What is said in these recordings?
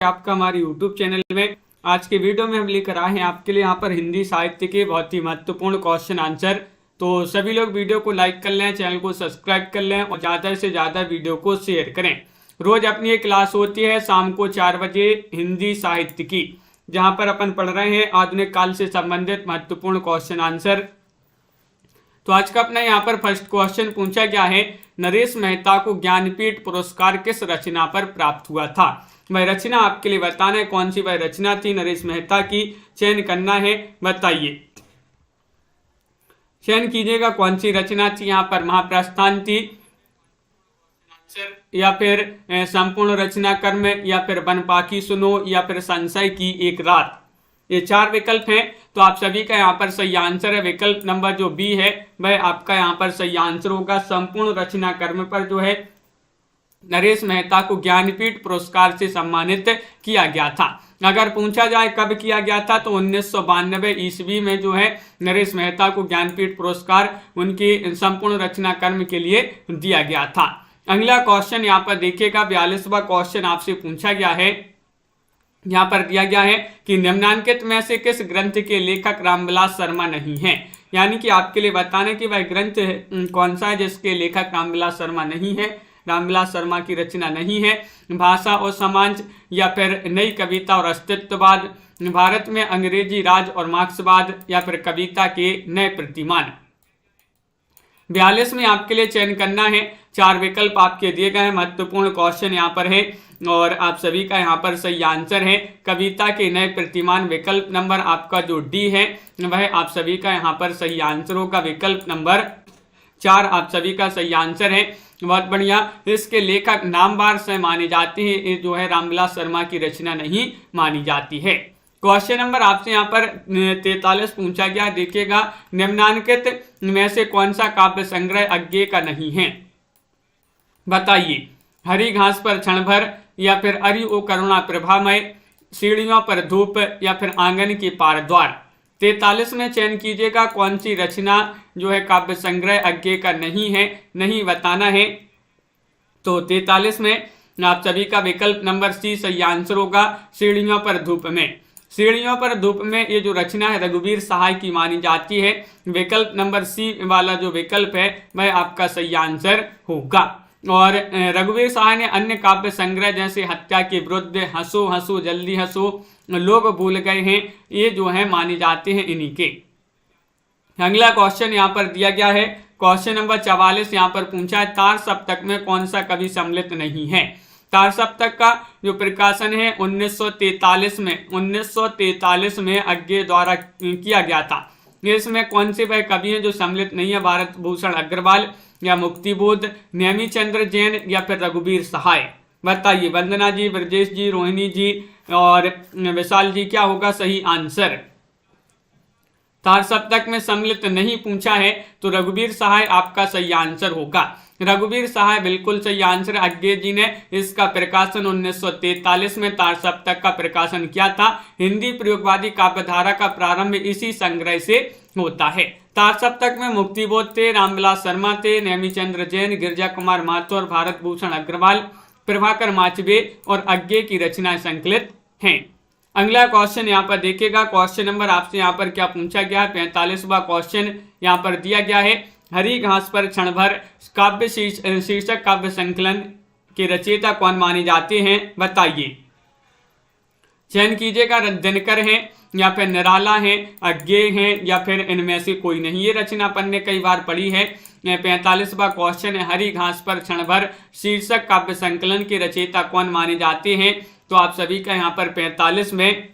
आपका हमारे YouTube channel में। आज के वीडियो में हम लेकर आए हैं आपके लिए यहाँ पर हिंदी साहित्य के बहुत ही महत्वपूर्ण क्वेश्चन आंसर। तो सभी लोग वीडियो को लाइक कर लें, चैनल को सब्सक्राइब कर लें और ज़्यादा से ज़्यादा वीडियो को शेयर करें। रोज अपनी एक क्लास होती है शाम को 4 बजे हिंदी साहित्य की, जहाँ पर अपन पढ़ रहे हैं आधुनिक काल से संबंधित महत्वपूर्ण क्वेश्चन आंसर। तो आज का अपना यहाँ पर फर्स्ट क्वेश्चन पूछा गया है, नरेश मेहता को ज्ञानपीठ पुरस्कार किस रचना पर प्राप्त हुआ था। वह रचना आपके लिए बताना है कौन सी वह रचना थी नरेश मेहता की, चयन करना है, बताइए। चयन कीजिएगा कौन सी रचना थी। यहाँ पर महाप्रस्थान थी, या फिर संपूर्ण रचना कर्म, या फिर वन पाखी सुनो, या फिर संशय की एक रात। ये 4 विकल्प हैं। तो आप सभी का यहाँ पर सही आंसर है विकल्प नंबर जो बी है वह आपका यहाँ पर सही आंसर होगा। संपूर्ण रचना कर्म पर जो है नरेश मेहता को ज्ञानपीठ पुरस्कार से सम्मानित किया गया था। अगर पूछा जाए कब किया गया था तो 1992 ईस्वी में जो है नरेश मेहता को ज्ञानपीठ पुरस्कार उनकी संपूर्ण रचना कर्म के लिए दिया गया था। अगला क्वेश्चन यहाँ पर देखिएगा, 42वां क्वेश्चन आपसे पूछा गया है। यहाँ पर दिया गया है कि निम्नांकित में से किस ग्रंथ के लेखक रामविलास शर्मा नहीं है। यानी कि आपके लिए बताना कि वह ग्रंथ कौन सा है जिसके लेखक रामविलास शर्मा नहीं है, रामविलास शर्मा की रचना नहीं है। भाषा और समाज, या फिर नई कविता और अस्तित्ववाद, भारत में अंग्रेजी राज और मार्क्सवाद, या फिर कविता के नए प्रतिमान। 42 में आपके लिए चयन करना है। 4 विकल्प आपके दिए गए हैं। महत्वपूर्ण क्वेश्चन यहाँ पर है और आप सभी का यहाँ पर सही आंसर है कविता के नए प्रतिमान। विकल्प नंबर आपका जो डी है वह आप सभी का यहाँ पर सही आंसर होगा। विकल्प नंबर 4 आप सभी का सही आंसर है। बहुत बढ़िया। इसके लेखक नामवार से माने जाते हैं, ये जो है रामविलास शर्मा की रचना नहीं मानी जाती है। क्वेश्चन नंबर आपसे यहाँ पर 43 पूछा गया। देखिएगा, निम्नांकित में से कौन सा काव्य संग्रह अज्ञे का नहीं है, बताइए। हरी घास पर क्षण भर, या फिर अरि ओ करुणा प्रभामय, सीढ़ियों पर धूप, या फिर आंगन की पार द्वार। 43 में चयन कीजिएगा कौन सी रचना जो है काव्य संग्रह अज्ञे का नहीं है, नहीं बताना है। तो 43 में आप सभी का विकल्प नंबर सी सही आंसर होगा, सीढ़ियों पर धूप में। सीढ़ियों पर धूप में ये जो रचना है रघुवीर सहाय की मानी जाती है। विकल्प नंबर सी वाला जो विकल्प है वह आपका सही आंसर होगा। और रघुवीर सहाय ने अन्य काव्य संग्रह जैसे हत्या के विरुद्ध, हंसो हंसो जल्दी हंसो, लोग भूल गए हैं, ये जो है माने जाते हैं इन्हीं के। अगला क्वेश्चन यहाँ पर दिया गया है, क्वेश्चन नंबर 44 यहाँ पर पूछा है, तार सप्तक में कौन सा कवि सम्मिलित नहीं है। तार सप्तक का जो प्रकाशन है 1943 में अज्ञे द्वारा किया गया था। इसमें कौन से वह कवि हैं जो सम्मिलित नहीं है। भारत भूषण अग्रवाल, या मुक्तिबोध, नेमीचंद्र जैन, या फिर रघुवीर सहाय। बताइए वंदना जी, ब्रजेश जी, रोहिणी जी और विशाल जी, क्या होगा सही आंसर। तार सप्तक में सम्मिलित नहीं पूछा है तो रघुवीर सहाय आपका सही आंसर होगा। रघुवीर सहाय बिल्कुल सही आंसर। अज्ञे जी ने इसका प्रकाशन 1943 में तार सप्तक का प्रकाशन किया था। हिंदी प्रयोगवादी काव्यधारा का प्रारंभ इसी संग्रह से होता है। तार सप्तक में मुक्तिबोध थे, रामविलास शर्मा थे, नेमीचंद्र जैन, गिरजा कुमार महतो और भारत भूषण अग्रवाल, प्रभाकर माचवे और अज्ञे की रचनाएं संकलित हैं। अगला क्वेश्चन यहाँ पर देखिएगा, क्वेश्चन नंबर आपसे यहाँ पर क्या पूछा गया है। 45वां क्वेश्चन यहाँ पर दिया गया है, हरी घास पर क्षण भर काव्य शीर्षक काव्य संकलन के रचयिता कौन माने जाते हैं, बताइए। चयन कीजिएगा, दिनकर हैं, या फिर निराला हैं, अज्ञे हैं, या फिर इनमें से कोई नहीं। ये रचना अपन ने कई बार पढ़ी है। 45वां क्वेश्चन है, हरी घास पर क्षण भर शीर्षक काव्य संकलन के रचयिता कौन माने जाते हैं। तो आप सभी का यहाँ पर 45 में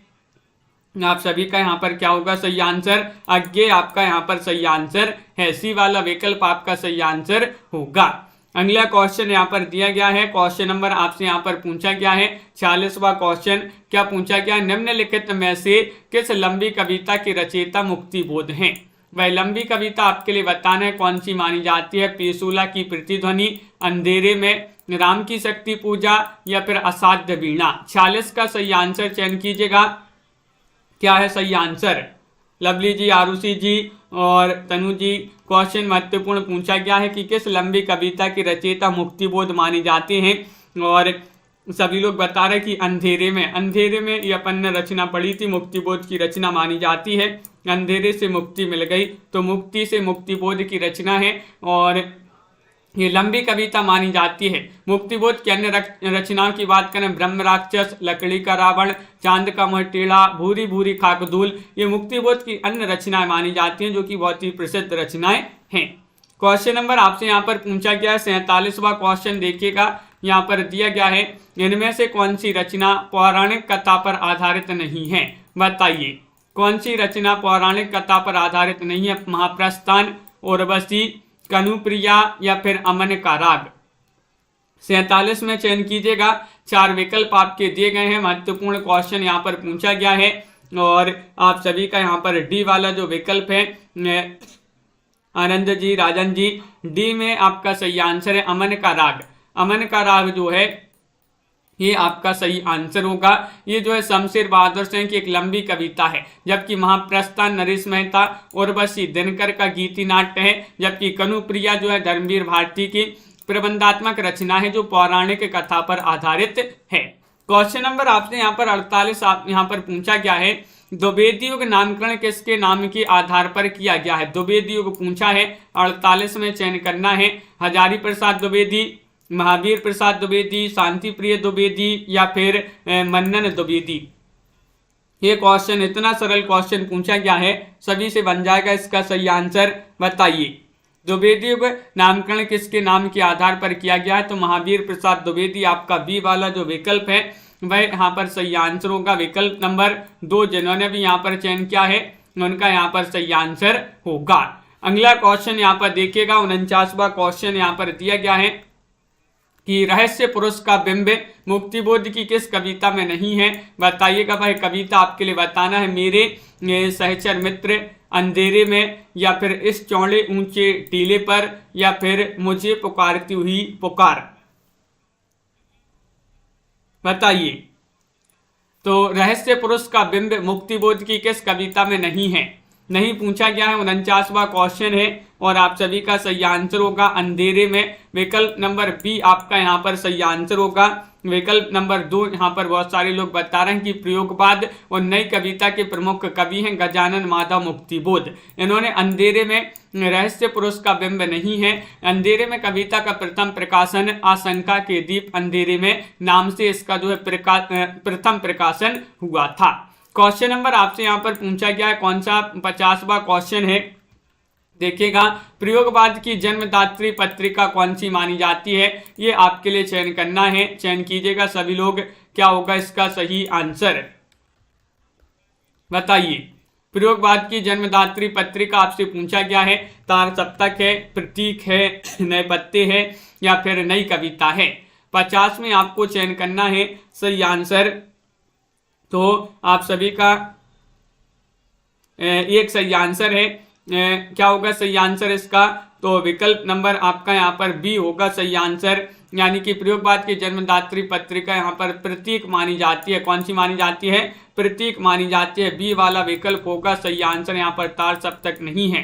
आप सभी का यहाँ पर क्या होगा सही आंसर, अज्ञे आपका यहाँ पर सही आंसर है। सी वाला विकल्प आपका सही आंसर होगा। अगला क्वेश्चन यहाँ पर दिया गया है, क्वेश्चन नंबर आपसे यहाँ पर पूछा गया है 46वां क्वेश्चन। क्या पूछा गया, निम्नलिखित में से किस लंबी कविता के रचयिता मुक्तिबोध हैं। वह लंबी कविता आपके लिए बताना है कौन सी मानी जाती है। पीसूला की प्रतिध्वनि, अंधेरे में, राम की शक्ति पूजा, या फिर असाध्य वीणा। 46 का सही आंसर चयन कीजिएगा, क्या है सही आंसर। लवली जी, आरुषि जी और तनु जी, क्वेश्चन महत्वपूर्ण पूछा गया है कि किस लंबी कविता के रचयिता मुक्तिबोध माने जाते हैं। और सभी लोग बता रहे कि अंधेरे में ये अपन ने रचना पढ़ी थी, मुक्तिबोध की रचना मानी जाती है। अंधेरे से मुक्ति मिल गई, तो मुक्ति से मुक्तिबोध की रचना है और ये लंबी कविता मानी जाती है। मुक्तिबोध की अन्य रचनाओं की बात करें, ब्रह्म राक्षस, लकड़ी का रावण, चांद का मुंह टेढ़ा, भूरी भूरी खाकधूल, ये मुक्तिबोध की अन्य रचनाएं मानी जाती हैं, जो कि बहुत ही प्रसिद्ध रचनाएं हैं। क्वेश्चन नंबर आपसे यहाँ पर पूछा गया है 47वां क्वेश्चन देखिएगा, यहाँ पर दिया गया है, इनमें से कौन सी रचना पौराणिक कथा पर आधारित नहीं है? बताइए कौन सी रचना पौराणिक कथा पर आधारित नहीं है? महाप्रस्थान, उर्वशी, कनुप्रिया या फिर अमन का राग। 47 में चयन कीजिएगा। 4 विकल्प आपके दिए गए हैं। महत्वपूर्ण क्वेश्चन यहाँ पर पूछा गया है और आप सभी का यहाँ पर डी वाला जो विकल्प है, आनंद जी, राजन जी, डी में आपका सही आंसर है अमन का राग। अमन का राग जो है ये आपका सही आंसर होगा। ये जो है शमशेर बहादुर सिंह की एक लंबी कविता है, जबकि महाप्रस्थान नरेश मेहता, उर्वशी दिनकर का गीति नाट्य है, जबकि कनुप्रिया जो है धर्मवीर भारती की प्रबंधात्मक रचना है जो पौराणिक कथा पर आधारित है। क्वेश्चन नंबर आपसे यहाँ पर 48 यहाँ पर पूछा गया है, द्विवेदी युग नामकरण किसके नाम के आधार पर किया गया है? द्विवेदी युग पूछा है, 48 में चयन करना है। हजारी प्रसाद द्विवेदी, महावीर प्रसाद द्विवेदी, शांति प्रिय द्विवेदी या फिर मन्नन द्विवेदी। ये क्वेश्चन इतना सरल क्वेश्चन पूछा गया है, सभी से बन जाएगा इसका सही आंसर। बताइए द्विवेदी युग नामकरण किसके नाम के आधार पर किया गया है? तो महावीर प्रसाद द्विवेदी आपका बी वाला जो विकल्प है वह यहाँ पर सही आंसर होगा। विकल्प नंबर 2 जिन्होंने भी यहाँ पर चयन किया है उनका यहाँ पर सही आंसर होगा। अगला क्वेश्चन यहाँ पर देखिएगा, 49वां क्वेश्चन यहाँ पर दिया गया है कि रहस्य पुरुष का बिंब मुक्तिबोध की किस कविता में नहीं है? बताइएगा भाई, कविता आपके लिए बताना है। मेरे सहचर मित्र, अंधेरे में, या फिर इस चौड़े ऊंचे टीले पर, या फिर मुझे पुकारती हुई पुकार। बताइए तो रहस्य पुरुष का बिंब मुक्तिबोध की किस कविता में नहीं है? नहीं पूछा गया है। 49वां क्वेश्चन है और आप सभी का सही आंसर होगा अंधेरे में। विकल्प नंबर बी आपका यहाँ पर सही आंसर होगा। विकल्प नंबर 2 यहाँ पर बहुत सारे लोग बता रहे हैं कि प्रयोगवाद और नई कविता के प्रमुख कवि हैं गजानन माधव मुक्तिबोध। इन्होंने अंधेरे में रहस्य पुरुष का बिंब नहीं है, अंधेरे में कविता का प्रथम प्रकाशन आशंका के दीप अंधेरे में नाम से इसका जो है प्रथम प्रकाशन हुआ था। क्वेश्चन नंबर आपसे यहाँ पर पूछा गया है, कौन सा 50वां क्वेश्चन है देखिएगा, प्रयोगवाद की जन्मदात्री पत्रिका कौन सी मानी जाती है? ये आपके लिए चयन करना है, चयन कीजिएगा सभी लोग, क्या होगा इसका सही आंसर? बताइए प्रयोगवाद की जन्मदात्री पत्रिका आपसे पूछा गया है, तार सप्तक है, प्रतीक है, नए पत्ते है या फिर नई कविता है। 50 में आपको चयन करना है सही आंसर। तो आप सभी का एक सही आंसर है, क्या होगा सही आंसर इसका? तो विकल्प नंबर आपका यहाँ पर बी होगा सही आंसर, यानी कि प्रयोगवाद की जन्मदात्री पत्रिका यहाँ पर प्रतीक मानी जाती है। कौन सी मानी जाती है? प्रतीक मानी जाती है। बी वाला विकल्प होगा सही आंसर, यहाँ पर तार सप्तक नहीं है।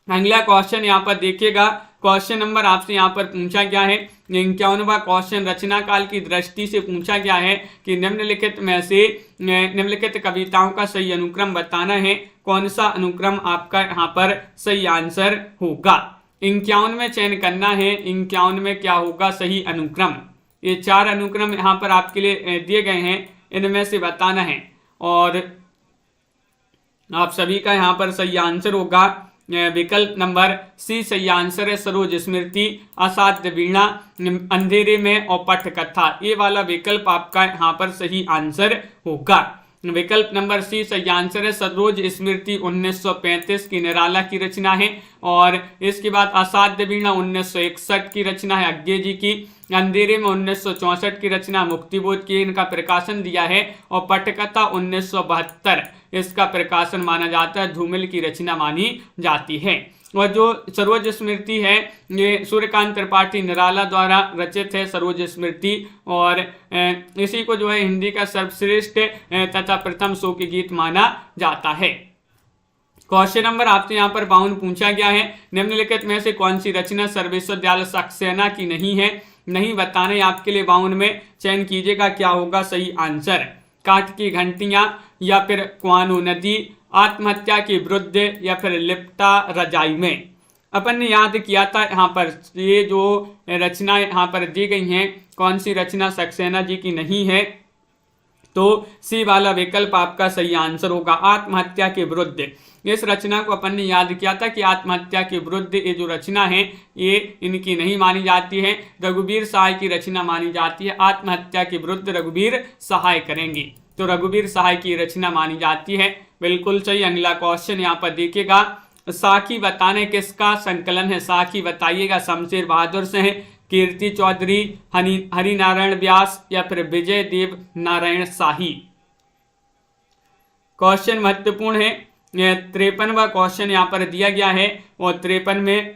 अगला क्वेश्चन यहाँ पर देखिएगा, क्वेश्चन नंबर आपसे यहाँ पर पूछा गया है 51वां क्वेश्चन रचना काल की दृष्टि से पूछा गया है कि निम्नलिखित में से निम्नलिखित कविताओं का सही अनुक्रम बताना है। कौन सा अनुक्रम आपका यहाँ पर सही आंसर होगा? 51 में चयन करना है, 51 में क्या होगा सही अनुक्रम? ये 4 अनुक्रम यहाँ पर आपके लिए दिए गए हैं, इनमें से बताना है और आप सभी का यहाँ पर सही आंसर होगा विकल्प नंबर सी सही आंसर है। सरोज स्मृति, असाध्य वीणा, अंधेरे में और पटकथा, ये वाला विकल्प आपका यहाँ पर सही आंसर होगा। विकल्प नंबर सी सही आंसर है। सरोज स्मृति 1935 की निराला की रचना है और इसके बाद असाध्य वीणा 1961 की रचना है अज्ञे जी की। अंधेरे में 1964 की रचना मुक्तिबोध की, इनका प्रकाशन दिया है और पटकथा 1972 इसका प्रकाशन माना जाता है, धूमिल की रचना मानी जाती है। और जो सरोज स्मृति है ये सूर्यकांत त्रिपाठी निराला द्वारा रचित है सरोज स्मृति, और इसी को जो है हिंदी का सर्वश्रेष्ठ तथा प्रथम शो के गीत माना जाता है। क्वेश्चन नंबर आपसे यहाँ पर 52 पूछा गया है, निम्नलिखित में से कौन सी रचना सर्वविश्वविद्यालय सक्सेना की नहीं है? नहीं बताना है आपके लिए 52 में, चयन कीजिएगा क्या होगा सही आंसर। काठ की घंटियां या फिर कुआनो नदी, आत्महत्या के विरुद्ध या फिर लिपटा रजाई में। अपन ने याद किया था यहाँ पर ये जो रचना यहाँ पर दी गई हैं कौन सी रचना सक्सेना जी की नहीं है, तो सी वाला विकल्प आपका सही आंसर होगा, आत्महत्या के विरुद्ध। इस रचना को अपन ने याद किया था कि आत्महत्या के विरुद्ध ये जो रचना है ये इनकी नहीं मानी जाती है, रघुवीर सहाय की रचना मानी जाती है। आत्महत्या के विरुद्ध रघुवीर सहाय करेंगी, तो रघुवीर सहाय की रचना मानी जाती है, बिल्कुल सही। अगला क्वेश्चन यहाँ पर देखिएगा, साखी बताने किसका संकलन है, साखी बताइएगा शमशेर बहादुर से है, कीर्ति चौधरी, हरिनारायण व्यास या फिर विजय देव नारायण शाही। क्वेश्चन महत्वपूर्ण है, 53वां क्वेश्चन यहाँ पर दिया गया है और 53 में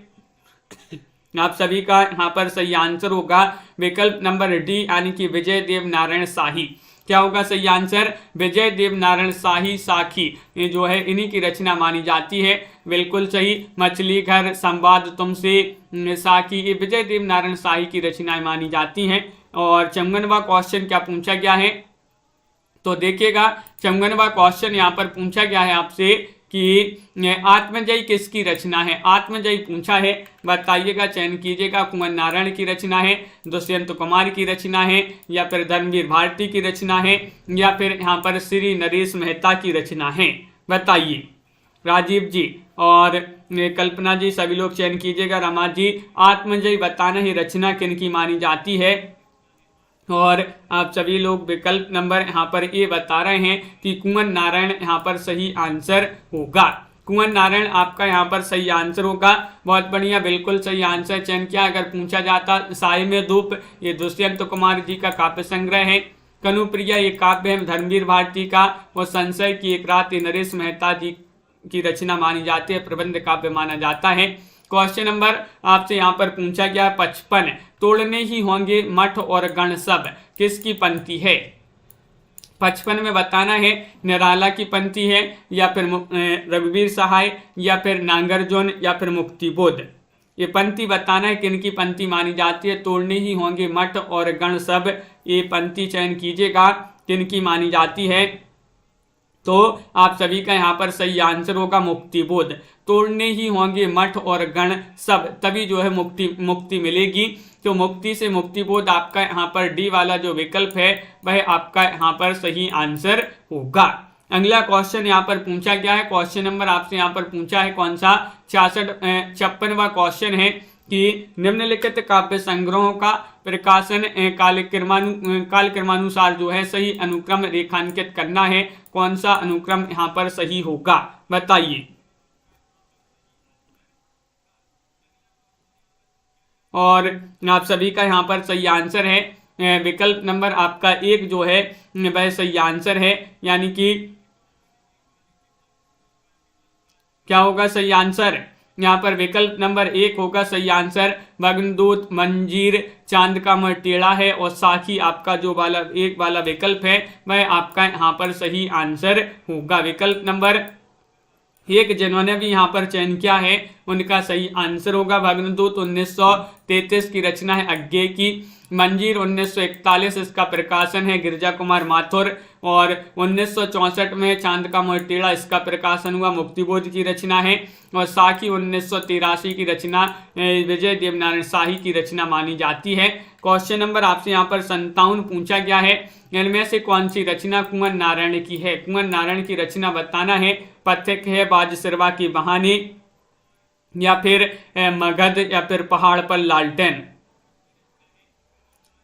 आप सभी का यहाँ पर सही आंसर होगा विकल्प नंबर डी यानी कि विजय देव नारायण शाही। क्या होगा सही आंसर, विजय देव नारायण शाही साखी, ये जो है इन्हीं की रचना मानी जाती है, बिल्कुल सही। मछली घर, संवाद तुमसे, साखी, ये विजय देव नारायण शाही की रचनाएं मानी जाती हैं। और 54वां क्वेश्चन क्या पूछा गया है, तो देखिएगा 54वां क्वेश्चन यहाँ पर पूछा गया है आपसे कि आत्मजयी किसकी रचना है, आत्मजयी पूछा है, बताइएगा, चयन कीजिएगा, कुंवर नारायण की रचना है, दुष्यंत कुमार की रचना है या फिर धर्मवीर भारती की रचना है या फिर यहाँ पर श्री नरेश मेहता की रचना है, बताइए। राजीव जी और कल्पना जी सभी लोग चयन कीजिएगा। रमा जी, आत्मजयी बताना ही रचना किनकी मानी जाती है, और आप सभी लोग विकल्प नंबर यहाँ पर ये बता रहे हैं कि कुंवर नारायण यहाँ पर सही आंसर होगा, कुंवर नारायण आपका यहाँ पर सही आंसर होगा। बहुत बढ़िया, बिल्कुल सही आंसर चयन किया। अगर पूछा जाता साय में धूप, ये दुष्यंत कुमार जी का काव्य संग्रह है, कनुप्रिया ये काव्य है धर्मवीर भारती का, और संशय की एक रात ये नरेश मेहता जी की रचना मानी जाती है, प्रबंध काव्य माना जाता है। क्वेश्चन नंबर आपसे यहाँ पर पूछा गया 55, तोड़ने ही होंगे मठ और गण सब, किसकी पंक्ति है। 55 में बताना है निराला की पंक्ति है या फिर रघुवीर सहाय या फिर नांगरजोन या फिर मुक्तिबोध। ये पंक्ति बताना है किनकी पंक्ति मानी जाती है, तोड़ने ही होंगे मठ और गण सब, ये पंक्ति चयन कीजिएगा किनकी मानी जाती है, तो आप सभी का यहाँ पर सही आंसर होगा मुक्तिबोध। तोड़ने ही होंगे मठ और गण सब, तभी जो है मुक्ति मिलेगी, तो मुक्ति से मुक्तिबोध आपका यहाँ पर डी वाला जो विकल्प है वह आपका यहाँ पर सही आंसर होगा। अगला क्वेश्चन यहाँ पर पूछा गया है, क्वेश्चन नंबर आपसे यहाँ पर पूछा है कौन सा 56वां क्वेश्चन है कि निम्नलिखित काव्य संग्रहों का प्रकाशन कालक्रमानुसार जो है सही अनुक्रम रेखांकित करना है, कौन सा अनुक्रम यहाँ पर सही होगा, बताइए। और आप सभी का यहाँ पर सही आंसर है विकल्प नंबर आपका 1 जो है वह सही आंसर है, यानी कि क्या होगा सही आंसर, यहाँ पर विकल्प नंबर 1 होगा सही आंसर। भग्नदूत, मंजीर, चांद का मुंह टेढ़ा है और साखी आपका जो वाला 1 वाला विकल्प है वह आपका यहाँ पर सही आंसर होगा। विकल्प नंबर 1 जिन्होंने भी यहाँ पर चयन किया है उनका सही आंसर होगा। भग्नदूत 1933 की रचना है अज्ञे की, मंजीर 1941 इसका प्रकाशन है गिरजा कुमार माथुर, और 1964 में चांद का मुंह टेढ़ा इसका प्रकाशन हुआ मुक्तिबोध की रचना है, और साखी 1983 की रचना विजय देव नारायण शाही की रचना मानी जाती है। क्वेश्चन नंबर आपसे यहाँ पर 57 पूछा गया है, इनमें से कौन सी रचना कुंवर नारायण की है, कुंवर नारायण की रचना बताना है। पथिक है, बाजसिरवा की बहानी या फिर मगध या फिर पहाड़ पर लालटेन,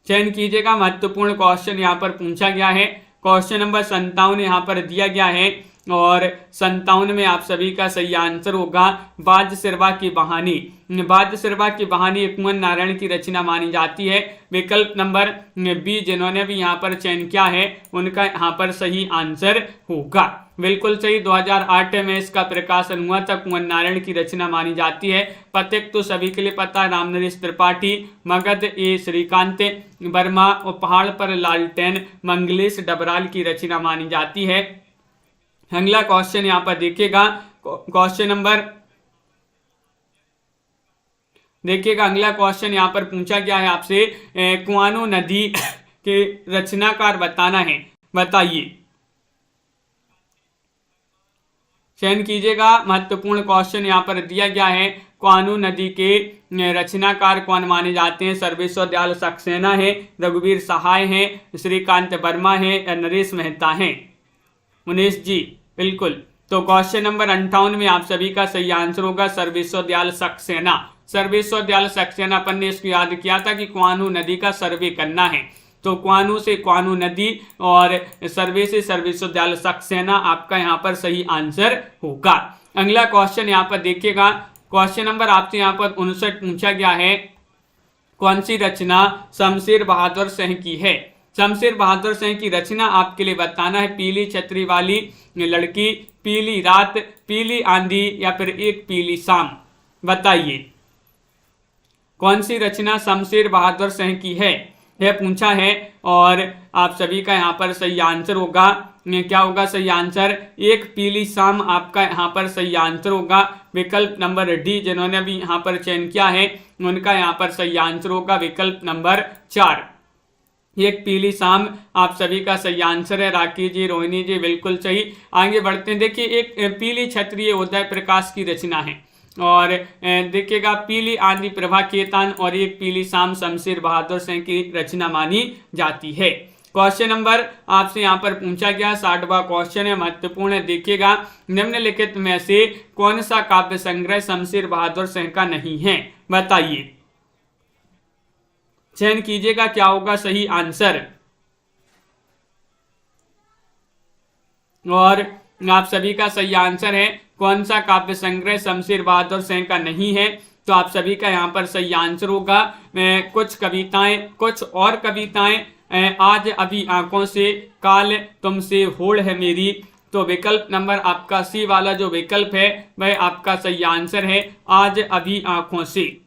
चयन कीजिएगा। महत्वपूर्ण क्वेश्चन यहाँ पर पूछा गया है। क्वेश्चन नंबर 57 यहाँ पर दिया गया है और 57 में आप सभी का सही आंसर होगा बाजसिरवा की बहानी। बाजसिरवा की बहानी कुंवर नारायण की रचना मानी जाती है। विकल्प नंबर बी जिन्होंने भी यहाँ पर चयन किया है उनका यहाँ पर सही आंसर होगा, बिल्कुल सही। 2008 में इसका प्रकाशन हुआ था, कुंवर नारायण की रचना मानी जाती है। पथिक तो सभी के लिए पता है, रामनरेश त्रिपाठी, मगध ए श्रीकांत वर्मा और पहाड़ पर लालटेन मंगलेश डबराल की रचना मानी जाती है। अगला क्वेश्चन यहाँ पर देखिएगा, क्वेश्चन नंबर देखिएगा अगला क्वेश्चन यहाँ पर पूछा गया है आपसे, कुआनो नदी के रचनाकार बताना है, बताइए। चयन कीजिएगा, महत्वपूर्ण क्वेश्चन यहाँ पर दिया गया है। कुआनो नदी के रचनाकार कौन माने जाते हैं? सर्वेश्वर दयाल सक्सेना है, रघुवीर सहाय है, श्रीकांत वर्मा है या नरेश मेहता है? मुनीश जी बिल्कुल। तो क्वेश्चन नंबर 58 में आप सभी का सही आंसर होगा सर्वेश्वर दयाल सक्सेना। सर्वेश्वर दयाल सक्सेना, अपन ने इसको याद किया था कि कुआनो नदी का सर्वे करना है, तो कुआनो से कुआनो नदी और सर्वे से सर्वेश्वर दयाल सक्सेना आपका यहाँ पर सही आंसर होगा। अगला क्वेश्चन यहाँ पर देखिएगा, क्वेश्चन नंबर आपसे यहाँ पर 59 पूछा गया है, कौन सी रचना शमशेर बहादुर सिंह की है? शमशेर बहादुर सिंह की रचना आपके लिए बताना है। पीली छतरी वाली लड़की, पीली रात, पीली आंधी या फिर एक पीली शाम, बताइए कौन सी रचना शमशेर बहादुर सिंह की है, यह पूछा है। और आप सभी का यहाँ पर सही आंसर होगा, क्या होगा सही आंसर? एक पीली शाम आपका यहाँ पर सही आंसर होगा। विकल्प नंबर डी, जिन्होंने भी यहाँ पर चयन किया है उनका यहाँ पर सही आंसर होगा विकल्प नंबर 4, एक पीली शाम आप सभी का सही आंसर है। राकेश जी, रोहिणी जी बिल्कुल सही। आगे बढ़ते हैं, देखिए एक पीली छतरी उदय प्रकाश की रचना है, और देखिएगा पीली आंधी प्रभा केतान और एक पीली शाम शमशेर बहादुर सिंह की रचना मानी जाती है। क्वेश्चन नंबर आपसे यहाँ पर पूछा गया 60वां क्वेश्चन है, महत्वपूर्ण है। देखिएगा, निम्नलिखित में से कौन सा काव्य संग्रह शमशेर बहादुर सिंह का नहीं है, बताइए। चयन कीजिएगा, क्या होगा सही आंसर। और आप सभी का सही आंसर है कौन सा काव्य संग्रह शमशेर बहादुर सिंह का नहीं है, तो आप सभी का यहाँ पर सही आंसर होगा कुछ कविताएं, कुछ और कविताएं, आज अभी आंखों से, काल तुमसे होड़ है मेरी। तो विकल्प नंबर आपका सी वाला जो विकल्प है वह आपका सही आंसर है, आज अभी आंखों से।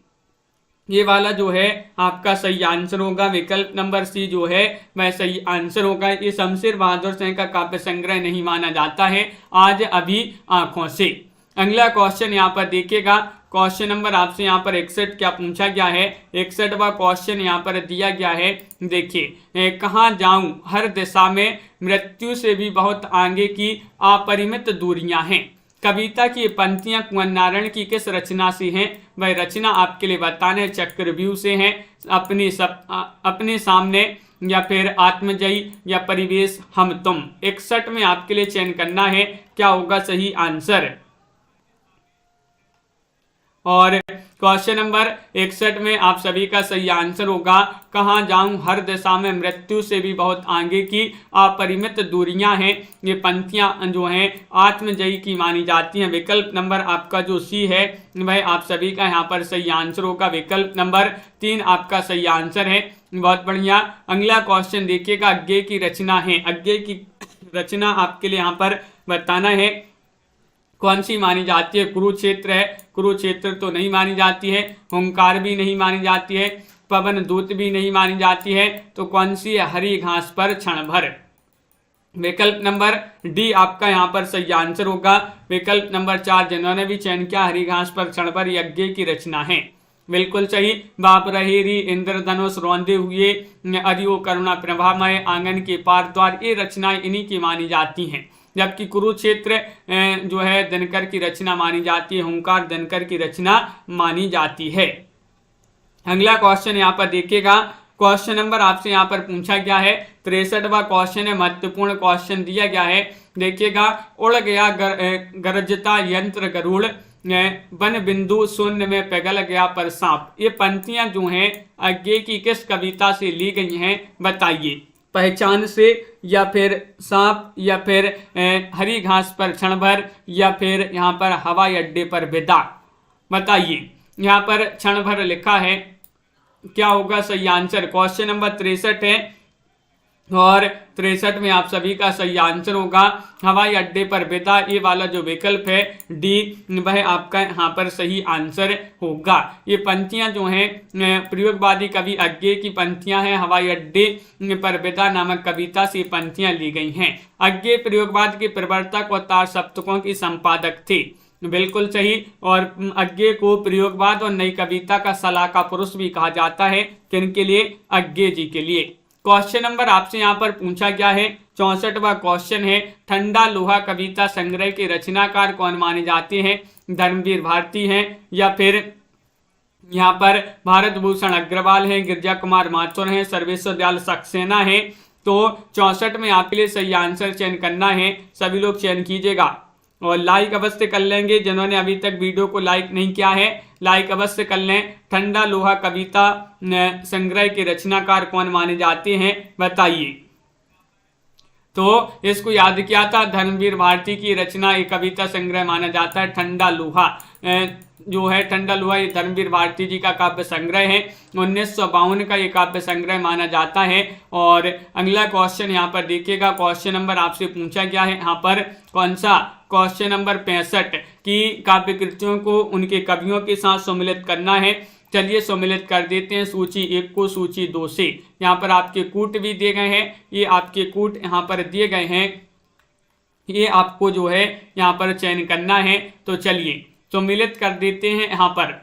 ये वाला जो है आपका सही आंसर होगा, विकल्प नंबर सी जो है वह सही आंसर होगा। ये शमशेर बहादुर सिंह का काव्य संग्रह नहीं माना जाता है, आज अभी आंखों से। अगला क्वेश्चन यहाँ पर देखिएगा, क्वेश्चन नंबर आपसे यहाँ पर 61 क्या पूछा गया है? 61वां क्वेश्चन यहाँ पर दिया गया है, देखिए, कहाँ जाऊं हर दिशा में मृत्यु से भी बहुत आगे की अपरिमित दूरियां हैं। कविता की पंक्तियां कुंवर नारायण की किस रचना से हैं? वह रचना आपके लिए बताने चक्रव्यूह से हैं, अपने सामने या फिर आत्मजयी या परिवेश हम तुम। 61 में आपके लिए चयन करना है, क्या होगा सही आंसर। और क्वेश्चन नंबर 61 में आप सभी का सही आंसर होगा, कहाँ जाऊं हर दिशा में मृत्यु से भी बहुत आगे की अपरिमित दूरियां हैं। ये पंक्तियां जो हैं आत्मजयी की मानी जाती हैं। विकल्प नंबर आपका जो सी है वह आप सभी का यहाँ पर सही आंसर होगा, विकल्प नंबर 3 आपका सही आंसर है। बहुत बढ़िया। अगला क्वेश्चन देखिएगा, अज्ञे की रचना है, अज्ञे की रचना आपके लिए यहाँ पर बताना है कौन सी मानी जाती है। कुरुक्षेत्र है, कुरुक्षेत्र तो नहीं मानी जाती है, हुंकार भी नहीं मानी जाती है, पवन दूत भी नहीं मानी जाती है, तो कौन सी है? हरी घास पर क्षण भर। विकल्प नंबर डी आपका यहाँ पर सही आंसर होगा, विकल्प नंबर 4 जिन्होंने भी चयन किया हरी घास पर क्षण भर यज्ञ की रचना है, बिल्कुल सही। बाप रहेरी इंद्रधनुष रौंदे हुए अरियो करुणा प्रभामय आंगन के पार द्वार, ये रचनाएं इन्हीं की मानी जाती हैं। जबकि कुरुक्षेत्र जो है दिनकर की रचना मानी जाती है, हुंकार दिनकर की रचना मानी जाती है। अगला क्वेश्चन यहाँ पर देखिएगा, क्वेश्चन नंबर आपसे यहाँ पर पूछा गया है 63वां क्वेश्चन है, महत्वपूर्ण क्वेश्चन दिया गया है। देखिएगा, उड़ गया गरजता यंत्र गरुड़, वन बिंदु शून्य में पिघल गया पर सांप। ये पंक्तियां जो हैं अज्ञे की किस कविता से ली गई हैं, बताइए। पहचान से, या फिर सांप, या फिर हरी घास पर क्षण भर, या फिर यहाँ पर हवाई अड्डे पर विदा, बताइए। यहाँ पर क्षण भर लिखा है, क्या होगा सही आंसर। क्वेश्चन नंबर 63 है और 63 में आप सभी का सही आंसर होगा हवाई अड्डे पर विदा। ये वाला जो विकल्प है डी वह आपका यहाँ पर सही आंसर होगा। ये पंक्तियां जो हैं प्रयोगवादी कवि अज्ञे की पंक्तियां हैं, हवाई अड्डे पर विदा नामक कविता से पंक्तियां ली गई हैं। अज्ञे प्रयोगवाद के प्रवर्तक और तार सप्तकों की संपादक थे। बिल्कुल सही। और अज्ञे को प्रयोगवाद और नई कविता का सलाह का पुरुष भी कहा जाता है। किनके लिए? अज्ञे जी के लिए। क्वेश्चन नंबर आपसे यहाँ पर पूछा गया है 64वां क्वेश्चन है, ठंडा लोहा कविता संग्रह के रचनाकार कौन माने जाते हैं? धर्मवीर भारती हैं या फिर यहाँ पर भारत भूषण अग्रवाल हैं, गिरजा कुमार माथुर हैं, सर्वेश्वर दयाल सक्सेना है? तो 64 में आपके लिए सही आंसर चयन करना है। सभी लोग चयन कीजिएगा और लाइक अवश्य कर लेंगे। जिन्होंने अभी तक वीडियो को लाइक नहीं किया है लाइक अवश्य कर लें। ठंडा लोहा कविता संग्रह के रचनाकार कौन माने जाते हैं? बताइए। तो इसको याद किया था, धर्मवीर भारती की रचना एक कविता संग्रह माना जाता है। ठंडा लोहा जो है, ठंडा लोहा ये धर्मवीर भारती जी का काव्य संग्रह है। 1952 का ये काव्य संग्रह माना जाता है। और अगला क्वेश्चन यहाँ पर देखिएगा, क्वेश्चन नंबर आपसे पूछा गया है यहाँ पर कौन सा? क्वेश्चन नंबर 65 की काव्य कृतियों को उनके कवियों के साथ सम्मिलित करना है। चलिए सम्मिलित कर देते हैं सूची 1 को सूची 2 से। यहाँ पर आपके कूट भी दिए गए हैं, ये आपके कूट यहाँ पर दिए गए हैं, ये आपको जो है यहाँ पर चयन करना है। तो चलिए सम्मिलित कर देते हैं यहाँ पर।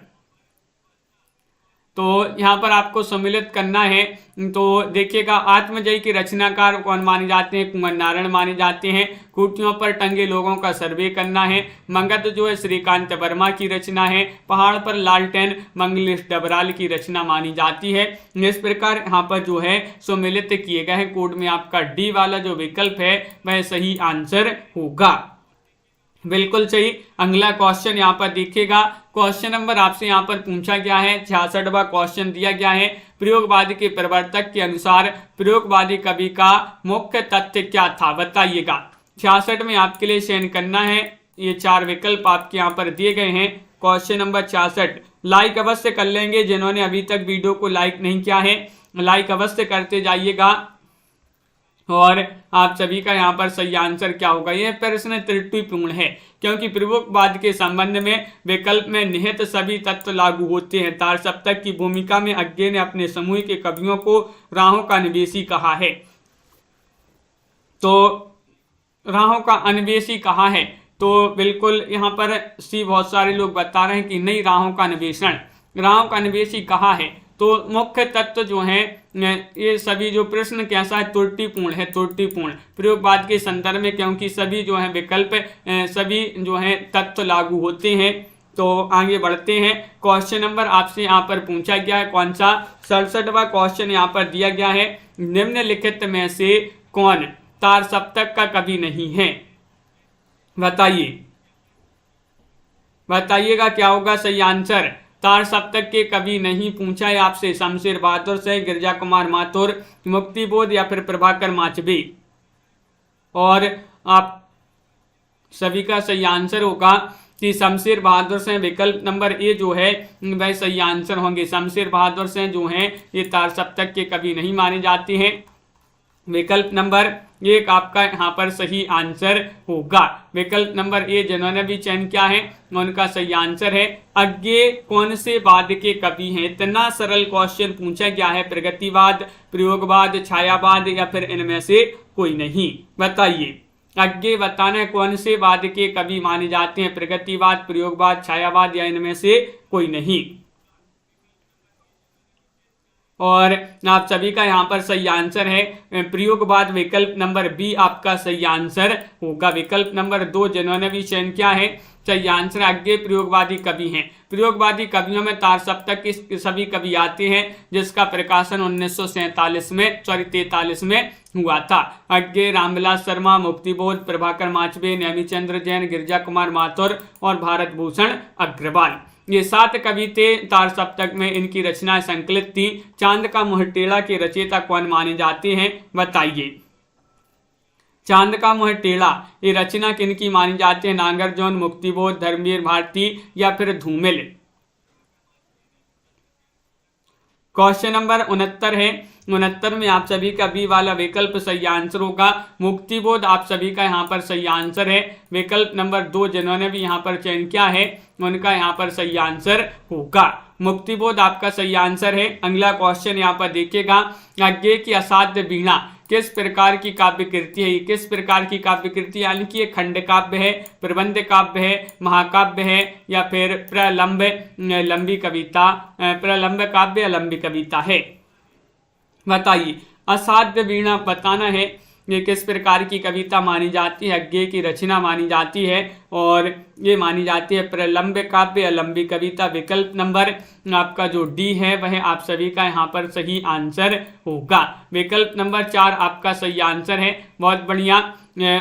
तो यहाँ पर आपको सम्मिलित करना है। तो देखिएगा, आत्मजयी के रचनाकार कौन माने जाते हैं? कुंवर नारायण माने जाते हैं। कुर्सियों पर टंगे लोगों का सर्वे करना है। मंगत जो है श्रीकांत वर्मा की रचना है। पहाड़ पर लालटेन मंगलेश डबराल की रचना मानी जाती है। इस प्रकार यहाँ पर जो है सम्मिलित किए गए हैं। कोड में आपका डी वाला जो विकल्प है वह सही आंसर होगा। बिल्कुल सही। अगला क्वेश्चन यहाँ पर देखिएगा, क्वेश्चन नंबर आपसे यहाँ पर पूछा गया है 66वां क्वेश्चन दिया गया है, प्रयोगवादी के प्रवर्तक के अनुसार प्रयोगवादी कवि का मुख्य तथ्य क्या था? बताइएगा। 66 में आपके लिए चयन करना है। ये 4 विकल्प आपके यहाँ पर दिए गए हैं। क्वेश्चन नंबर 66 लाइक अवश्य कर लेंगे। जिन्होंने अभी तक वीडियो को लाइक नहीं किया है लाइक अवश्य करते जाइएगा। और आप सभी का यहाँ पर सही आंसर क्या होगा? यह प्रश्न त्रुटिपूर्ण है क्योंकि प्रयोगवाद के संबंध में विकल्प में निहित सभी तत्व लागू होते हैं। तार सप्तक की भूमिका में अज्ञे ने अपने समूह के कवियों को राहों का अन्वेषी कहा है। तो राहों का अन्वेषी कहा है, तो बिल्कुल यहाँ पर सी बहुत सारे लोग बता रहे हैं कि नहीं, राहों का अन्वेषण, राहों का अन्वेषी कहा है। तो मुख्य तत्व जो है ये सभी जो प्रश्न कैसा है? त्रुटिपूर्ण है, त्रुटिपूर्ण प्रयोगवाद के संदर्भ में, क्योंकि सभी जो है विकल्प सभी जो है तत्व लागू होते हैं। तो आगे बढ़ते हैं। क्वेश्चन नंबर आपसे यहाँ पर पूछा गया है कौन सा? 67वां क्वेश्चन यहाँ पर दिया गया है, निम्नलिखित में से कौन तार सप्तक का कवि नहीं है? बताइए, बताइएगा क्या होगा सही आंसर? तार सप्तक के कवि नहीं पूछा है आपसे शमशेर बहादुर से, गिरजा कुमार माथुर, मुक्तिबोध या फिर प्रभाकर माचबी। और आप सभी का सही आंसर होगा कि शमशेर बहादुर से। विकल्प नंबर ए जो है वह सही आंसर होंगे। शमशेर बहादुर से जो हैं ये तार सप्तक के कवि नहीं माने जाते हैं। विकल्प नंबर 1 आपका यहाँ पर सही आंसर होगा। विकल्प नंबर ए जिन्होंने भी चयन किया है उनका सही आंसर है। अज्ञे कौन से वाद के कवि हैं? इतना सरल क्वेश्चन पूछा गया है। प्रगतिवाद, प्रयोगवाद, छायावाद या फिर इनमें से कोई नहीं? बताइए, अज्ञे बताना है कौन से वाद के कवि माने जाते हैं? प्रगतिवाद, प्रयोगवाद, छायावाद या इनमें से कोई नहीं? और आप सभी का यहाँ पर सही आंसर है प्रयोगवाद। विकल्प नंबर बी आपका सही आंसर होगा। विकल्प नंबर 2 जिन्होंने भी चयन किया है सही आंसर अज्ञे प्रयोगवादी कवि हैं। प्रयोगवादी कवियों में तार सप्तक के सभी कवि आते हैं जिसका प्रकाशन 1943 में हुआ था। अज्ञे, रामविलास शर्मा, मुक्तिबोध, प्रभाकर माचबे, नेमिचंद्र जैन, गिरजा कुमार माथुर और भारत भूषण अग्रवाल, ये 7 कवि थे। तार सप्तक में इनकी रचनाएं संकलित थी। चांद का मुंह टेढ़ा के रचयिता कौन माने जाते हैं? बताइए। चांद का मुंह टेढ़ा ये रचना किनकी मानी जाती है? नागरजोन, मुक्तिबोध, धर्मवीर भारती या फिर धूमिल। क्वेश्चन नंबर 69 है। 69 में आप सभी का बी वाला विकल्प सही आंसर होगा। मुक्तिबोध आप सभी का यहाँ पर सही आंसर है। विकल्प नंबर 2 जिन्होंने भी यहाँ पर चयन किया है उनका यहाँ पर सही आंसर होगा। मुक्तिबोध आपका सही आंसर है। अगला क्वेश्चन यहाँ पर देखिएगा, अज्ञे की असाध्य वीणा किस प्रकार की काव्य कृति है। ये किस प्रकार की काव्य कृति, यानी कि ये खंड काव्य है, प्रबंध काव्य है, महाकाव्य है या फिर प्रलंब लंबी कविता, प्रलंब काव्य या लंबी कविता है। बताइए। असाध्य वीणा बताना है ये किस प्रकार की कविता मानी जाती है, अज्ञेय की रचना मानी जाती है और ये मानी जाती है प्रलंब काव्य या लंबी कविता। विकल्प नंबर आपका जो डी है वह आप सभी का यहाँ पर सही आंसर होगा। विकल्प नंबर 4 आपका सही आंसर है। बहुत बढ़िया।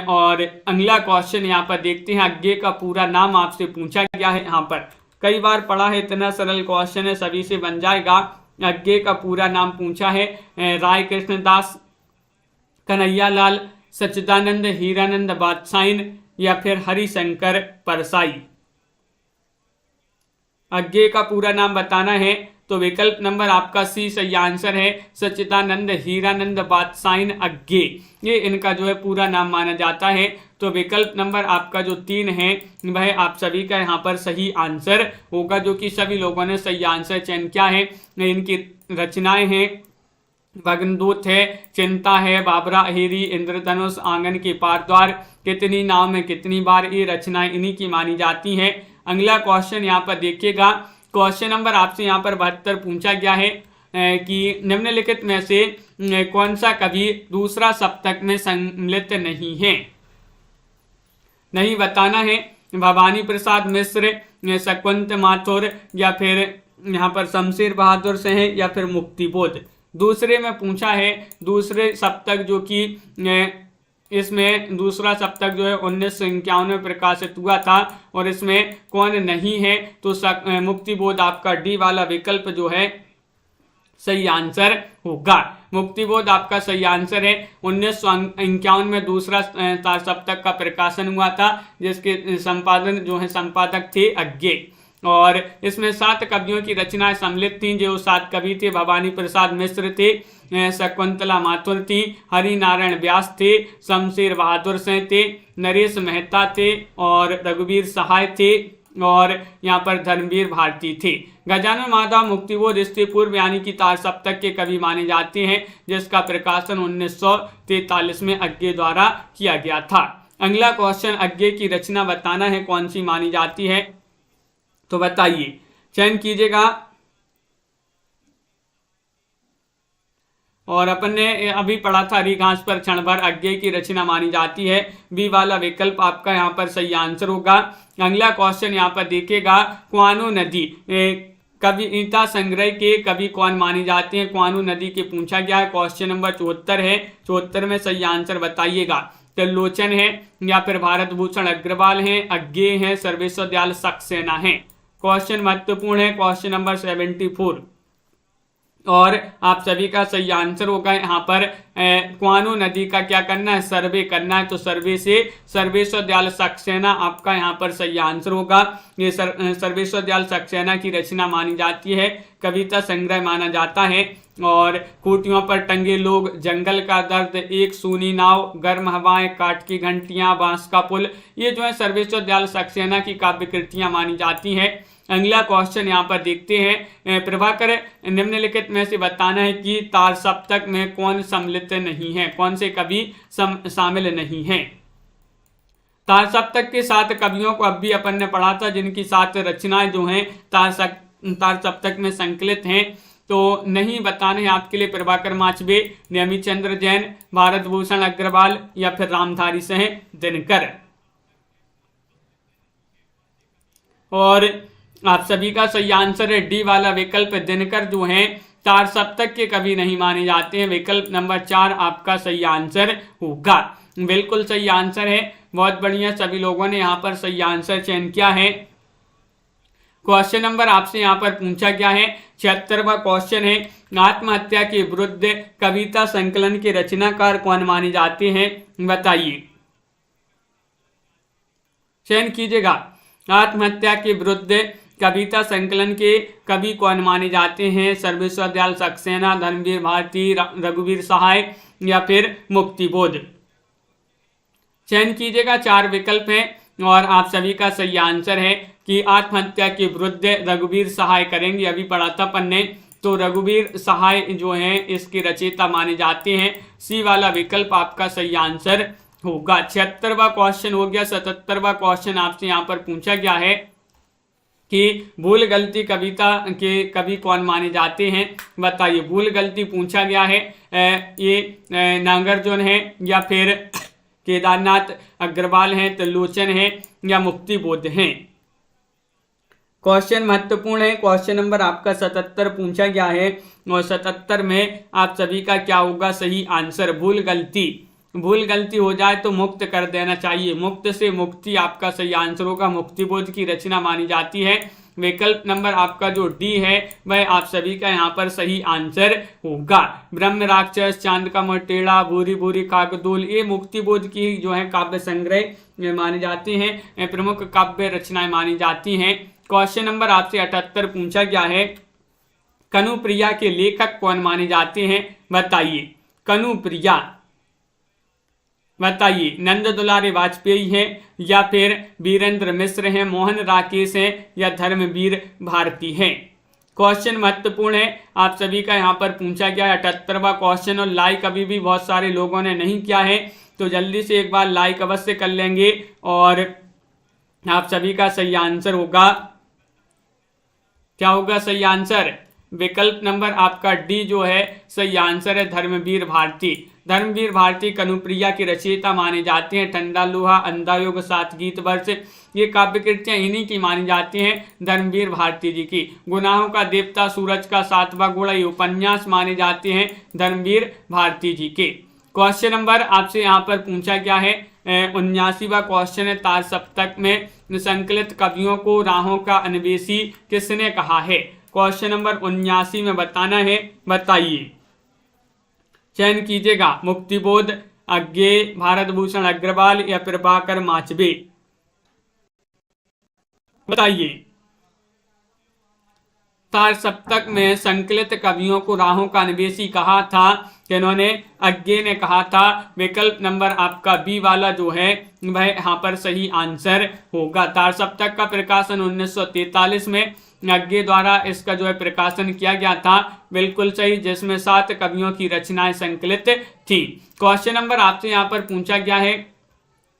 और अगला क्वेश्चन यहाँ पर देखते हैं। अज्ञेय का पूरा नाम आपसे पूछा गया है, यहाँ पर कई बार पढ़ा है, इतना सरल क्वेश्चन है, सभी से बन जाएगा। अज्ञेय का पूरा नाम पूछा है, राय कृष्णदास, कन्हैयालाल, सच्चिदानंद, हीरानंद बादशाइन या फिर हरिशंकर परसाई। अज्ञेय का पूरा नाम बताना है तो विकल्प नंबर आपका सी सही आंसर है, सच्चिदानंद हीरानंद बादशाइन अज्ञेय। ये इनका जो है पूरा नाम माना जाता है। तो विकल्प नंबर आपका जो 3 है वह आप सभी का यहाँ पर सही आंसर होगा, जो कि सभी लोगों ने सही आंसर चयन किया है। इनकी रचनाएं हैं भग्नदूत है, चिंता है, बाबरा हेरी, इंद्रधनुष, आंगन के पार द्वार, कितनी नाव में कितनी बार, ये रचनाएं इन्हीं की मानी जाती हैं। अगला क्वेश्चन यहाँ पर देखिएगा। क्वेश्चन नंबर आपसे यहाँ पर 72 पूछा गया है कि निम्नलिखित में से कौन सा कवि दूसरा सप्तक में सम्मिलित नहीं है। नहीं बताना है। भवानी प्रसाद मिश्र, शकुंत माथुर या फिर यहाँ पर शमशेर बहादुर से है या फिर मुक्तिबोध। दूसरे में पूछा है, दूसरे सप्तक जो कि इसमें दूसरा सप्तक जो है 1951 में प्रकाशित हुआ था और इसमें कौन नहीं है, तो मुक्तिबोध आपका डी वाला विकल्प जो है सही आंसर होगा। मुक्तिबोध आपका सही आंसर है। 1951 में दूसरा तार सप्तक का प्रकाशन हुआ था, जिसके संपादन जो है संपादक थे अज्ञेय और इसमें 7 कवियों की रचनाएं सम्मिलित थीं। जो 7 कवि थे भवानी प्रसाद मिश्र थे, शकुंतला माथुर थी, हरि नारायण व्यास थे, शमशेर बहादुर सिंह थे, नरेश मेहता थे और रघुवीर सहाय थे और यहाँ पर धर्मवीर भारती थे। गजानन माधव मुक्तिबोध इससे पूर्व यानी कि तार सप्तक के कवि माने जाते हैं, जिसका प्रकाशन 1943 में अज्ञेय द्वारा किया गया था। अगला क्वेश्चन, अज्ञेय की रचना बताना है कौन सी मानी जाती है, तो बताइए, चयन कीजिएगा। और अपन ने अभी पढ़ा था हरी घास पर क्षण भर, अज्ञेय की रचना मानी जाती है। बी वाला विकल्प आपका यहाँ पर सही आंसर होगा। अगला क्वेश्चन यहाँ पर देखिएगा। कुआनो नदी कविता संग्रह के कवि कौन माने जाते हैं, कुआनो नदी के पूछा गया है। क्वेश्चन नंबर 74 है। 74 में सही आंसर बताइएगा। त्रिलोचन है या फिर भारत भूषण अग्रवाल है, अज्ञेय है, सर्वेश्वर दयाल सक्सेना है। क्वेश्चन महत्वपूर्ण है, क्वेश्चन नंबर 74 और आप सभी का सही आंसर होगा यहाँ पर कुआनो नदी का क्या करना है, सर्वे करना है। तो सर्वे से सर्वेश्वर दयाल सक्सेना आपका यहाँ पर सही आंसर होगा। ये सर्वेश्वर दयाल सक्सेना की रचना मानी जाती है, कविता संग्रह माना जाता है। और खूंटियों पर टंगे लोग, जंगल का दर्द, एक सूनी नाव, गर्म हवाएं, काठ की घंटियां, बांस का पुल, ये जो है सर्वेश्वर दयाल सक्सेना की काव्य कृतियां मानी जाती हैं। अगला क्वेश्चन यहाँ पर देखते हैं। प्रभाकर, निम्नलिखित में से बताना है कि तार सप्तक में कौन सम्मिलित नहीं है, कौन से कवि शामिल नहीं है। तार सप्तक के 7 कवियों को अब भी अपन ने पढ़ा था, जिनकी 7 रचनाएं जो हैं तार सप्तक में संकलित हैं। तो नहीं बताने हैं आपके लिए प्रभाकर माचबे, नेमी चंद्र जैन, भारत भूषण अग्रवाल या फिर रामधारी सिंह दिनकर। और आप सभी का सही आंसर है डी वाला विकल्प, दिनकर जो है तार सप्तक के कवि नहीं माने जाते हैं। विकल्प नंबर 4 आपका सही आंसर होगा। बिल्कुल सही आंसर है। बहुत बढ़िया, सभी लोगों ने यहाँ पर सही आंसर चयन किया है। क्वेश्चन नंबर आपसे यहाँ पर पूछा गया है, 76वां क्वेश्चन है। आत्महत्या के विरुद्ध कविता संकलन के रचनाकार कौन माने जाते हैं, बताइए, चयन कीजिएगा। आत्महत्या के विरुद्ध कविता संकलन के कवि कौन माने जाते हैं, सर्वेश्वर दयाल सक्सेना, धर्मवीर भारती, रघुवीर सहाय या फिर मुक्तिबोध। चयन कीजिएगा। 4 विकल्प हैं और आप सभी का सही आंसर है कि आत्महत्या के विरुद्ध रघुवीर सहाय करेंगे। अभी पढ़ा था अपन ने तो रघुवीर सहाय जो हैं इसके रचयिता माने जाते हैं। सी वाला विकल्प आपका सही आंसर होगा। 76वां क्वेश्चन हो गया। 77वां क्वेश्चन आपसे यहाँ पर पूछा गया है कि भूल गलती कविता के कवि कौन माने जाते हैं, बताइए। भूल गलती पूछा गया है, ये नागार्जुन है या फिर केदारनाथ अग्रवाल हैं, त्रिलोचन है या मुक्तिबोध हैं। क्वेश्चन महत्वपूर्ण है। क्वेश्चन नंबर आपका 77 पूछा गया है और 77 में आप सभी का क्या होगा सही आंसर। भूल गलती हो जाए तो मुक्त कर देना चाहिए। मुक्त से मुक्ति आपका सही आंसर होगा। मुक्तिबोध की रचना मानी जाती है। विकल्प नंबर आपका जो डी है वह आप सभी का यहाँ पर सही आंसर होगा। ब्रह्म राक्षस, चांद का मोटेड़ा, भूरी भूरी कागदोल, ये मुक्तिबोध की जो है काव्य संग्रह माने जाते हैं, प्रमुख काव्य रचनाएं मानी जाती हैं। क्वेश्चन नंबर आपसे 78 पूछा गया है, कनुप्रिया के लेखक कौन माने जाते हैं, बताइए। कनुप्रिया, बताइए। नंद दुलारे वाजपेयी हैं या फिर वीरेंद्र मिश्र हैं, मोहन राकेश हैं या धर्मवीर भारती हैं। क्वेश्चन महत्वपूर्ण है, आप सभी का यहाँ पर पूछा गया है 78वां क्वेश्चन। और लाइक अभी भी बहुत सारे लोगों ने नहीं किया है, तो जल्दी से एक बार लाइक अवश्य कर लेंगे और आप सभी का सही आंसर होगा। क्या होगा सही आंसर? विकल्प नंबर आपका डी जो है सही आंसर है, धर्मवीर भारती। धर्मवीर भारती कनुप्रिया के रचयिता माने जाते हैं। ठंडा लोहा, अंधायोग, सात गीत वर्ष, ये काव्य कृतियां इन्हीं की मानी जाती हैं, धर्मवीर भारती जी की। गुनाहों का देवता, सूरज का सातवां घोड़ा, ये उपन्यास माने जाते हैं धर्मवीर भारती जी के। क्वेश्चन नंबर आपसे यहाँ पर पूछा गया है 79वां क्वेश्चन है, तार सप्तक में संकलित कवियों को राहों का अन्वेषी किसने कहा है? क्वेश्चन नंबर 79 में बताना है, बताइए। चयन कीजिएगा, मुक्तिबोध, अज्ञेय, भारत भूषण अग्रवाल या प्रभाकर माचबे, बताइए। तार सप्तक में संकलित कवियों को राहों का अन्वेषी कहा था, इन्होंने अज्ञेय ने कहा था। विकल्प नंबर आपका बी वाला जो है वह यहाँ पर सही आंसर होगा। तार सप्तक का प्रकाशन 1943 में अज्ञेय द्वारा इसका जो है प्रकाशन किया गया था, बिल्कुल सही, जिसमें 7 कवियों की रचनाएं संकलित थी। क्वेश्चन नंबर आपसे यहाँ पर पूछा गया है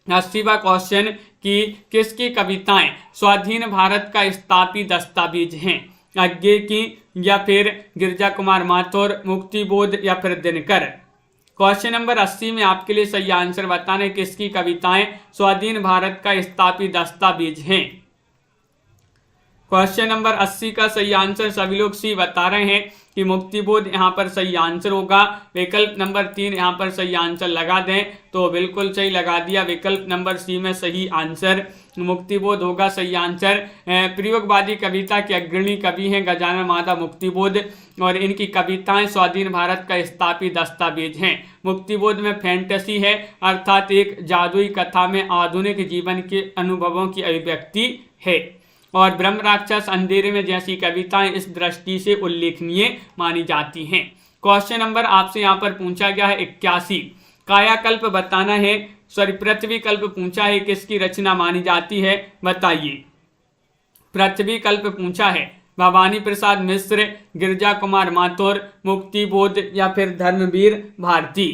80वां क्वेश्चन कि किसकी कविताएं स्वाधीन भारत का स्थापी दस्तावेज हैं? अज्ञेय की या फिर गिरजा कुमार माथुर, मुक्तिबोध या फिर दिनकर। क्वेश्चन नंबर 80 में आपके लिए सही आंसर बताने किसकी कविताएं स्वाधीन भारत का स्थापी दस्तावेज हैं। क्वेश्चन नंबर 80 का सही आंसर सभी लोग सी बता रहे हैं कि मुक्तिबोध यहाँ पर सही आंसर होगा। विकल्प नंबर 3 यहाँ पर सही आंसर लगा दें तो बिल्कुल सही लगा दिया। विकल्प नंबर सी में सही आंसर मुक्तिबोध होगा सही आंसर। प्रयोगवादी कविता के अग्रणी कवि हैं गजानन माधव मुक्तिबोध और इनकी कविताएं स्वाधीन भारत का स्थापी दस्तावेज हैं। मुक्तिबोध में फैंटेसी है, अर्थात एक जादुई कथा में आधुनिक जीवन के अनुभवों की अभिव्यक्ति है। और ब्रह्म राक्षस, अंधेरे में जैसी कविताएं इस दृष्टि से उल्लेखनीय मानी जाती हैं। क्वेश्चन नंबर आपसे यहाँ पर पूछा गया है 81, कायाकल्प बताना है, सॉरी पृथ्वी कल्प पूछा है, किसकी रचना मानी जाती है, बताइए। पृथ्वी कल्प पूछा है भवानी प्रसाद मिश्र, गिरजा कुमार माथुर, मुक्तिबोध या फिर धर्मवीर भारती।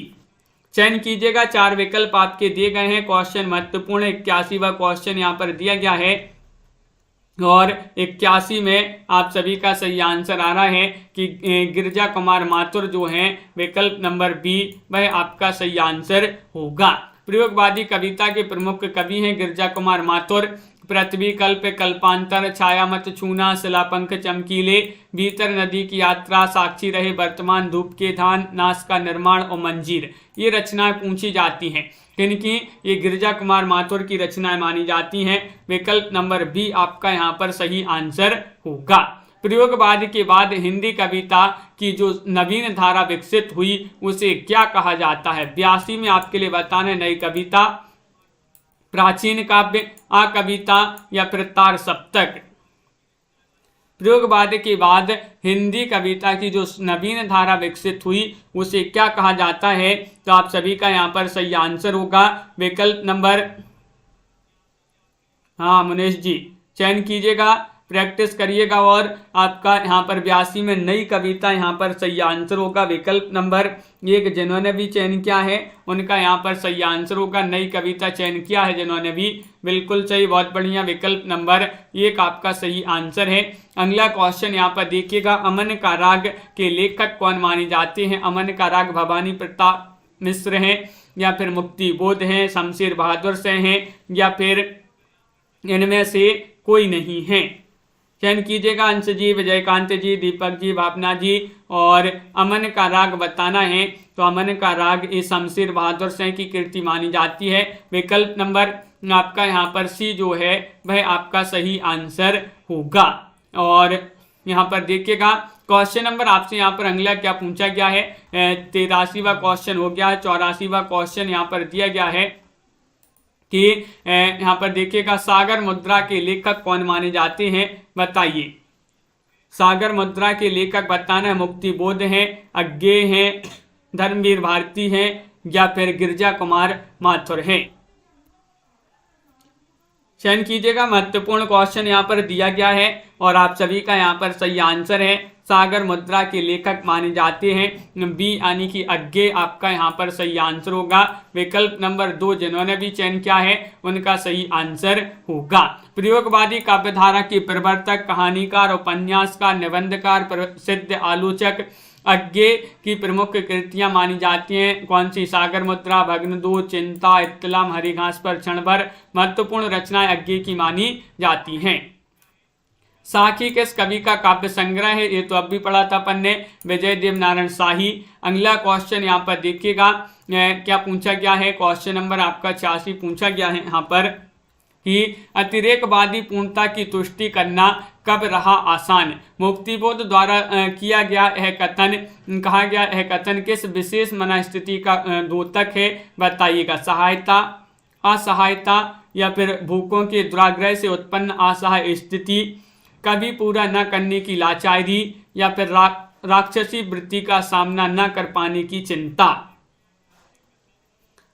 चयन कीजिएगा, 4 विकल्प आपके दिए गए हैं। क्वेश्चन महत्वपूर्ण 81वां क्वेश्चन यहाँ पर दिया गया है और 81 में आप सभी का सही आंसर आ रहा है कि गिरजा कुमार माथुर जो हैं, विकल्प नंबर बी वह आपका सही आंसर होगा। प्रयोगवादी कविता के प्रमुख कवि हैं गिरजा कुमार माथुर। पृथ्वी कल्प, कल्पांतर, छाया मत छूना, शिलापंख चमकीले, भीतर नदी की यात्रा, साक्षी रहे वर्तमान, धूप के धान, नाश का निर्माण और मंजीर, ये रचनाएं पूछी जाती हैं। किनकी? ये गिरजा कुमार माथुर की रचनाएं मानी जाती हैं। विकल्प नंबर बी आपका यहाँ पर सही आंसर होगा। प्रयोगवाद के बाद हिंदी कविता की जो नवीन धारा विकसित हुई उसे क्या कहा जाता है? 82 में आपके लिए बताना नई कविता, प्राचीन काव्य, आ कविता या फिर तार सप्तक। प्रयोगवाद के बाद हिंदी कविता की जो नवीन धारा विकसित हुई उसे क्या कहा जाता है? तो आप सभी का यहाँ पर सही आंसर होगा विकल्प नंबर, हाँ मुनेश जी चयन कीजिएगा, प्रैक्टिस करिएगा। और आपका यहाँ पर 82 में नई कविता यहाँ पर सही आंसर होगा विकल्प नंबर 1। जिन्होंने भी चयन किया है उनका यहाँ पर सही आंसर होगा, नई कविता चयन किया है जिन्होंने भी, बिल्कुल सही, बहुत बढ़िया, विकल्प नंबर 1 आपका सही आंसर है। अगला क्वेश्चन यहाँ पर देखिएगा, अमन का राग के लेखक कौन माने जाते हैं? अमन का राग भवानी प्रताप मिश्र हैं, या फिर मुक्ति बोध हैं, शमशेर बहादुर से हैं, या फिर इनमें से कोई नहीं है? चयन कीजिएगा। अंश जी, विजयकांत जी, दीपक जी, भावना जी। और अमन का राग बताना है तो अमन का राग इस शमशेर बहादुर सिंह की कृति मानी जाती है। विकल्प नंबर आपका यहाँ पर सी जो है वह आपका सही आंसर होगा। और यहाँ पर देखिएगा क्वेश्चन नंबर आपसे यहाँ पर अगला क्या पूछा गया है, 83वां क्वेश्चन हो गया है। 84वां क्वेश्चन यहाँ पर दिया गया है कि यहाँ पर देखिएगा, सागर मुद्रा के लेखक कौन माने जाते हैं? बताइए। सागर मुद्रा के लेखक बताना है, मुक्ति बोध हैं, अज्ञेय हैं, धर्मवीर भारती हैं, या फिर गिरजा कुमार माथुर हैं? चयन कीजिएगा। महत्वपूर्ण क्वेश्चन यहाँ पर दिया गया है और आप सभी का यहाँ पर सही आंसर है, सागर मुद्रा के लेखक माने जाते हैं बी यानी कि अज्ञेय आपका यहाँ पर सही आंसर होगा। विकल्प नंबर 2 जिन्होंने भी चयन किया है उनका सही आंसर होगा। प्रयोगवादी काव्यधारा के प्रवर्तक, कहानीकार, उपन्यासकार, निबंधकार, प्रसिद्ध आलोचक अज्ञेय की प्रमुख कृतियां मानी जाती हैं कौन सी? सागर मुद्रा, भग्नदूत, चिंता, इत्तलम, हरिघास पर क्षण भर। महत्वपूर्ण रचनाएं अज्ञेय की मानी जाती हैं। साखी किस कवि का काव्य संग्रह है? ये तो अब भी पढ़ा था अपन ने, विजय देव नारायण शाही। अगला क्वेश्चन यहाँ पर देखिएगा क्या पूछा गया है, क्वेश्चन नंबर आपका 86 पूछा गया है यहाँ पर कि अतिरेकवादी पूर्णता की तुष्टि करना कब रहा आसान? मुक्तिबोध द्वारा किया गया है कथन, कहा गया है कथन किस विशेष मनस्थिति का द्योतक है? बताइएगा। सहायता, असहायता, या फिर भूखों के दुराग्रह से उत्पन्न असहाय स्थिति, कभी पूरा न करने की लाचारी, या फिर राक्षसी वृत्ति का सामना न कर पाने की चिंता।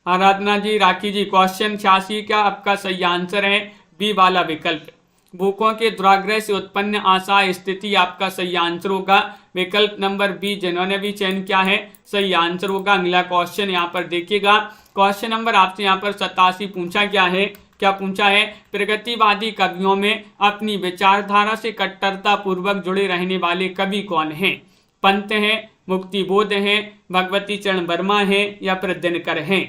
आराधना जी, राखी जी, क्वेश्चन 86 का आपका सही आंसर है बी वाला विकल्प। भूखों के दुराग्रह से उत्पन्न असहाय स्थिति आपका सही आंसर होगा। विकल्प नंबर बी जिन्होंने भी चयन किया है सही आंसर होगा। अगला क्वेश्चन यहाँ पर देखिएगा, क्वेश्चन नंबर आपसे यहाँ पर 87 पूछा गया है। क्या पूछा है? प्रगतिवादी कवियों में अपनी विचारधारा से कट्टरता पूर्वक जुड़े रहने वाले कवि कौन हैं? पंत हैं, मुक्तिबोध हैं, भगवती चरण वर्मा हैं, या फिर दिनकर हैं?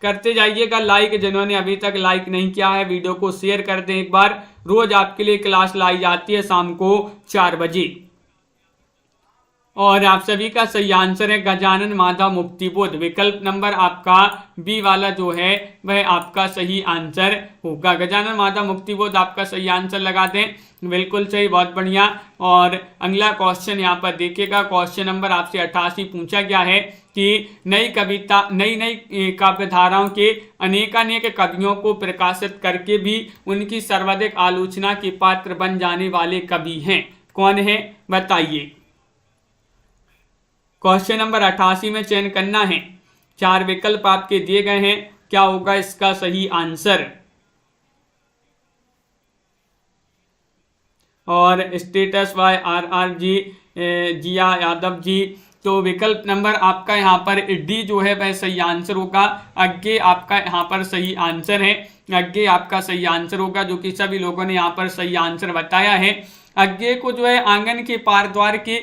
करते जाइएगा लाइक, जिन्होंने अभी तक लाइक नहीं किया है वीडियो को शेयर कर दें एक बार। रोज आपके लिए क्लास लाई जाती है शाम को 4 बजे। और आप सभी का सही आंसर है गजानन माधव मुक्तिबोध। विकल्प नंबर आपका बी वाला जो है वह आपका सही आंसर होगा। गजानन माधव मुक्तिबोध आपका सही आंसर लगा दें, बिल्कुल सही, बहुत बढ़िया। और अगला क्वेश्चन यहाँ पर देखिएगा, क्वेश्चन नंबर आपसे 88 पूछा गया है कि नई कविता, नई काव्यधाराओं के अनेकानेक कवियों को प्रकाशित करके भी उनकी सर्वाधिक आलोचना के पात्र बन जाने वाले कवि हैं, कौन है? बताइए। क्वेश्चन नंबर 88 में चयन करना है, 4 विकल्प आपके दिए गए हैं, क्या होगा इसका सही आंसर? और स्टेटस बाय RR जी, जिया यादव जी, तो विकल्प नंबर आपका यहाँ पर डी जो है वह सही आंसर होगा। अज्ञेय आपका यहाँ पर सही आंसर है, अज्ञेय आपका सही आंसर होगा, जो कि सभी लोगों ने यहाँ पर सही आंसर बताया है। अज्ञेय को जो है आंगन के पारद्वार की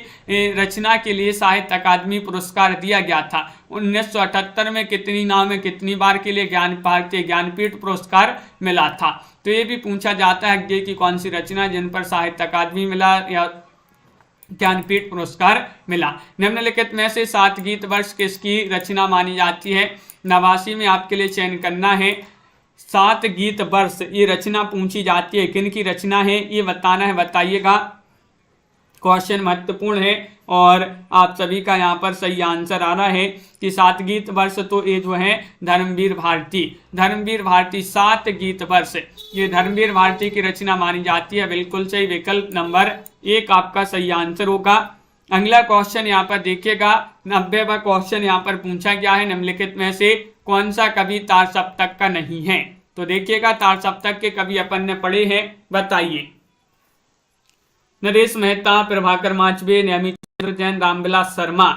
रचना के लिए साहित्य अकादमी पुरस्कार दिया गया था। 1978 में कितनी नाम में कितनी बार के लिए भारतीय ज्ञानपीठ पुरस्कार मिला था? तो ये भी पूछा जाता है अज्ञेय की कौन सी रचना जिन पर साहित्य अकादमी मिला या ज्ञानपीठ पुरस्कार मिला। निम्नलिखित में से 7 गीत वर्ष किसकी रचना मानी जाती है? 89 में आपके लिए चयन करना है। 7 गीत वर्ष ये रचना पूछी जाती है, किन की रचना है ये बताना है, बताइएगा। क्वेश्चन महत्वपूर्ण है और आप सभी का यहाँ पर सही आंसर आ रहा है कि 7 गीत वर्ष तो ये जो है धर्मवीर भारती, धर्मवीर भारती 7 गीत वर्ष ये धर्मवीर भारती की रचना मानी जाती है, बिल्कुल सही। विकल्प नंबर 1 आपका सही आंसर होगा। अगला क्वेश्चन यहाँ पर देखिएगा, 90वां क्वेश्चन यहाँ पर पूछा गया है, निम्नलिखित में से कौन सा कवि तार सप्तक का नहीं है? तो देखिएगा तार सप्तक के कवि अपन ने पढ़े हैं, बताइए। नरेश मेहता, प्रभाकर माचवे, नेमिचंद्र जैन, रामविलास शर्मा।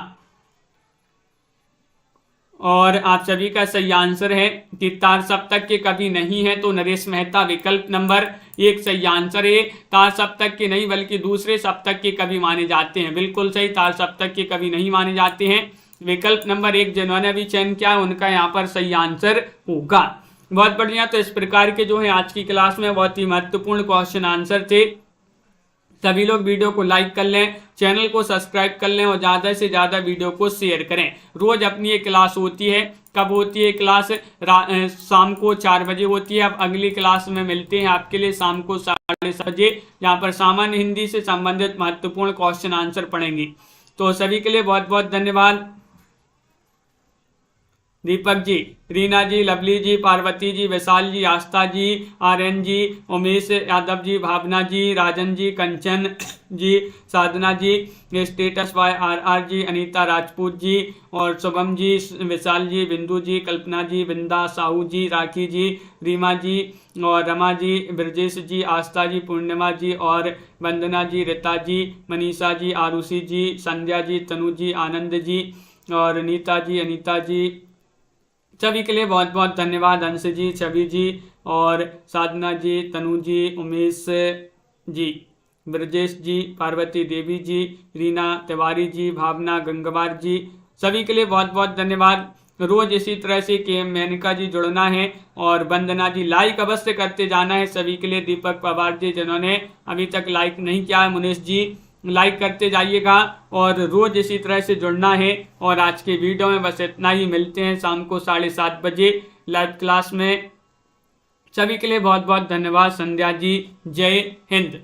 और आप सभी का सही आंसर है कि तार सप्तक के कवि नहीं है, तो नरेश मेहता विकल्प नंबर 1 सही आंसर है। तार सप्तक के नहीं बल्कि दूसरे सप्तक के कवि माने जाते हैं, बिल्कुल सही, तार सप्तक के कवि नहीं माने जाते हैं। विकल्प नंबर 1 जिन्होंने भी चयन किया उनका यहाँ पर सही आंसर होगा। बहुत बढ़िया। तो इस प्रकार के जो है आज की क्लास में बहुत ही महत्वपूर्ण क्वेश्चन आंसर थे। सभी लोग वीडियो को लाइक कर लें, चैनल को सब्सक्राइब कर लें और ज़्यादा से ज़्यादा वीडियो को शेयर करें। रोज़ अपनी ये क्लास होती है, कब होती है क्लास? शाम को 4 बजे होती है। अब अगली क्लास में मिलते हैं आपके लिए शाम को 7:30 बजे, यहाँ पर सामान्य हिंदी से संबंधित महत्वपूर्ण क्वेश्चन आंसर पढ़ेंगे। तो सभी के लिए बहुत बहुत धन्यवाद। Deepak ji, Reena ji, Lovely ji, Parvati ji, Vishal ji, Aastha ji, Aryan ji, Umesh Yadav ji, Bhavna ji, Rajan ji, Kanchan ji, Sadhana ji, status by RR ji, Anita Rajput ji और शुभम जी, विशाल जी, बिंदु जी, कल्पना जी, बिंदा, साहू जी, राखी जी, रीमा जी और रमा जी, ब्रजेश जी, आस्था जी, पूर्णिमा जी और वंदना जी, रीता जी, मनीषा जी, आरुषि जी, संध्या जी, तनु जी, आनंद जी और नीता जी, अनीता जी, सभी के लिए बहुत बहुत धन्यवाद। अंश जी, छवि जी और साधना जी, तनु जी, उमेश जी, ब्रजेश जी, पार्वती देवी जी, रीना तिवारी जी, भावना गंगवार जी, सभी के लिए बहुत बहुत धन्यवाद। रोज इसी तरह से के मेनका जी जुड़ना है और वंदना जी लाइक अवश्य करते जाना है सभी के लिए। दीपक पवार जी जिन्होंने अभी तक लाइक नहीं किया है, मुनीष जी लाइक करते जाइएगा और रोज इसी तरह से जुड़ना है। और आज के वीडियो में बस इतना ही, मिलते हैं शाम को 7:30 बजे लाइव क्लास में। सभी के लिए बहुत बहुत धन्यवाद। संध्या जी, जय हिंद।